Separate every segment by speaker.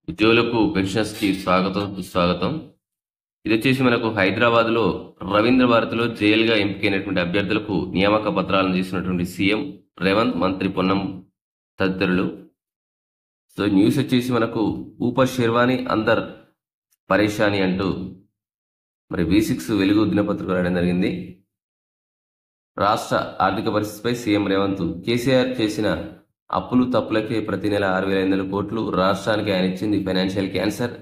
Speaker 1: ఉద్యోగులకు పెన్షన్స్‌కి స్వాగతం, సుస్వాగతం. ఇదొచ్చేసి మనకు హైదరాబాద్‌లో రవీంద్ర భారతిలో జేఎల్‌గా ఎంపికైనటువంటి అభ్యర్థులకు నియామక పత్రాలను చేసినటువంటి సీఎం రేవంత్, మంత్రి పొన్నం తదితరులు. సో, న్యూస్ వచ్చేసి మనకు ఊపర్ షెర్వానీ అందర్ పరేషాని అంటూ మరి V6 వెలుగు దినపత్రిక రాయడం జరిగింది. రాష్ట్ర ఆర్థిక పరిస్థితిపై సీఎం రేవంత్ కేసీఆర్ చేసిన అప్పులు తప్పులకే ప్రతి నెల 6,500 కోట్లు రాష్ట్రానికి ఆయన ఇచ్చింది ఫైనాన్షియల్ క్యాన్సర్.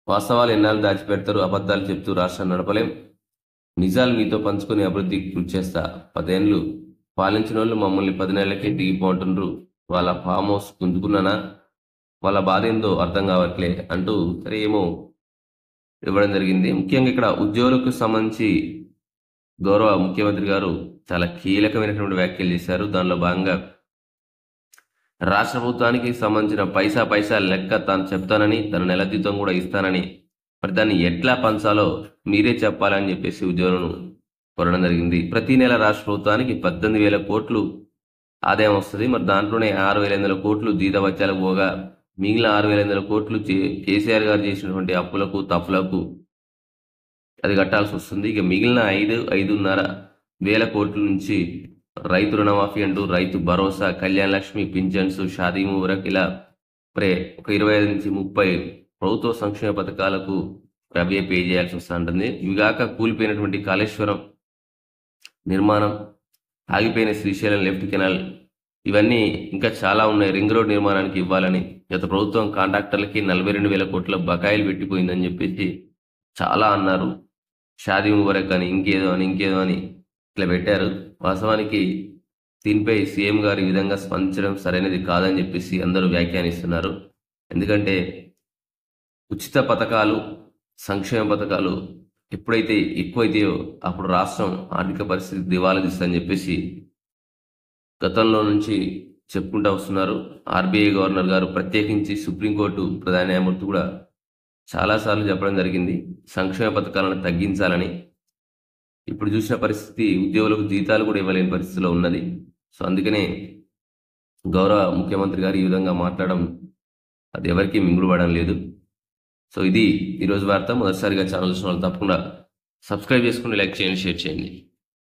Speaker 1: వాస్తవాలు ఎన్నాళ్ళు దాచిపెడతారు, అబద్ధాలు చెప్తూ రాష్ట్రాన్ని నడపలేం. నిజాలు మీతో పంచుకొని అభివృద్ధికి కృషి చేస్తా. 10 ఏళ్ళు పాలించినోళ్ళు మమ్మల్ని 10 నెలలకే దిగిపోంటుండ్రు. వాళ్ళ ఫామ్ హౌస్ గుంజుకున్నానా, వాళ్ళ బాధ ఏందో అర్థం కావట్లే అంటూ సరే ఏమో ఇవ్వడం జరిగింది. ముఖ్యంగా ఇక్కడ ఉద్యోగులకు సంబంధించి గౌరవ ముఖ్యమంత్రి గారు చాలా కీలకమైనటువంటి వ్యాఖ్యలు చేశారు. దానిలో భాగంగా రాష్ట్ర ప్రభుత్వానికి సంబంధించిన పైసా లెక్క తాను చెప్తానని, తన నెల జీతం కూడా ఇస్తానని, మరి దాన్ని ఎట్లా పంచాలో మీరే చెప్పాలని చెప్పేసి ఉద్యోగులను కోరడం జరిగింది. ప్రతి నెల రాష్ట్ర ప్రభుత్వానికి 18,000 కోట్లు ఆదాయం వస్తుంది. మరి దాంట్లోనే 6,500 కోట్లు జీతభత్యాలకు పోగా మిగిలిన 6,500 కోట్లు కేసీఆర్ గారు చేసినటువంటి అప్పులకు తప్పులకు అది కట్టాల్సి వస్తుంది. ఇక మిగిలిన 5,5,5 వేల కోట్ల నుంచి రైతు రుణమాఫీ అంటూ రైతు భరోసా, కళ్యాణ లక్ష్మి, పింఛన్స్, షాదీ ముబారక్ ఇలా మరి ఒక 25 నుంచి 30 ప్రభుత్వ సంక్షేమ పథకాలకు అవే పే చేయాల్సి వస్తూ ఉంటుంది. ఇవి కాక కూలిపోయినటువంటి కాళేశ్వరం నిర్మాణం, ఆగిపోయిన శ్రీశైలం లెఫ్ట్ కెనాల్, ఇవన్నీ ఇంకా చాలా ఉన్నాయి. రింగ్ రోడ్ నిర్మాణానికి ఇవ్వాలని గత ప్రభుత్వం కాంట్రాక్టర్లకి 42,000 కోట్ల బకాయిలు పెట్టిపోయిందని చెప్పేసి చాలా అన్నారు. షాదీ ముబారక్ అని ఇంకేదో అని ఇట్లా పెట్టారు. వాస్తవానికి దీనిపై సీఎం గారు ఈ విధంగా స్పందించడం సరైనది కాదని చెప్పేసి అందరూ వ్యాఖ్యానిస్తున్నారు. ఎందుకంటే ఉచిత పథకాలు, సంక్షేమ పథకాలు ఎప్పుడైతే ఎక్కువైతాయో అప్పుడు రాష్ట్రం ఆర్థిక పరిస్థితి దివాలా తీస్తుందని చెప్పేసి గతంలో నుంచి చెప్పుకుంటూ వస్తున్నారు. ఆర్బీఐ గవర్నర్ గారు, ప్రత్యేకించి సుప్రీంకోర్టు ప్రధాన న్యాయమూర్తి కూడా చాలాసార్లు చెప్పడం జరిగింది సంక్షేమ పథకాలను తగ్గించాలని. ఇప్పుడు చూసిన పరిస్థితి ఉద్యోగులకు జీతాలు కూడా ఇవ్వలేని పరిస్థితిలో ఉన్నది. సో అందుకనే గౌరవ ముఖ్యమంత్రి గారు ఈ విధంగా మాట్లాడడం అది ఎవరికీ మింగుడుపడడం లేదు. సో ఇది ఈరోజు వార్త. మొదటిసారిగా ఛానల్ చూసిన వాళ్ళు తప్పకుండా సబ్స్క్రైబ్ చేసుకుని లైక్ చేయండి, షేర్ చేయండి.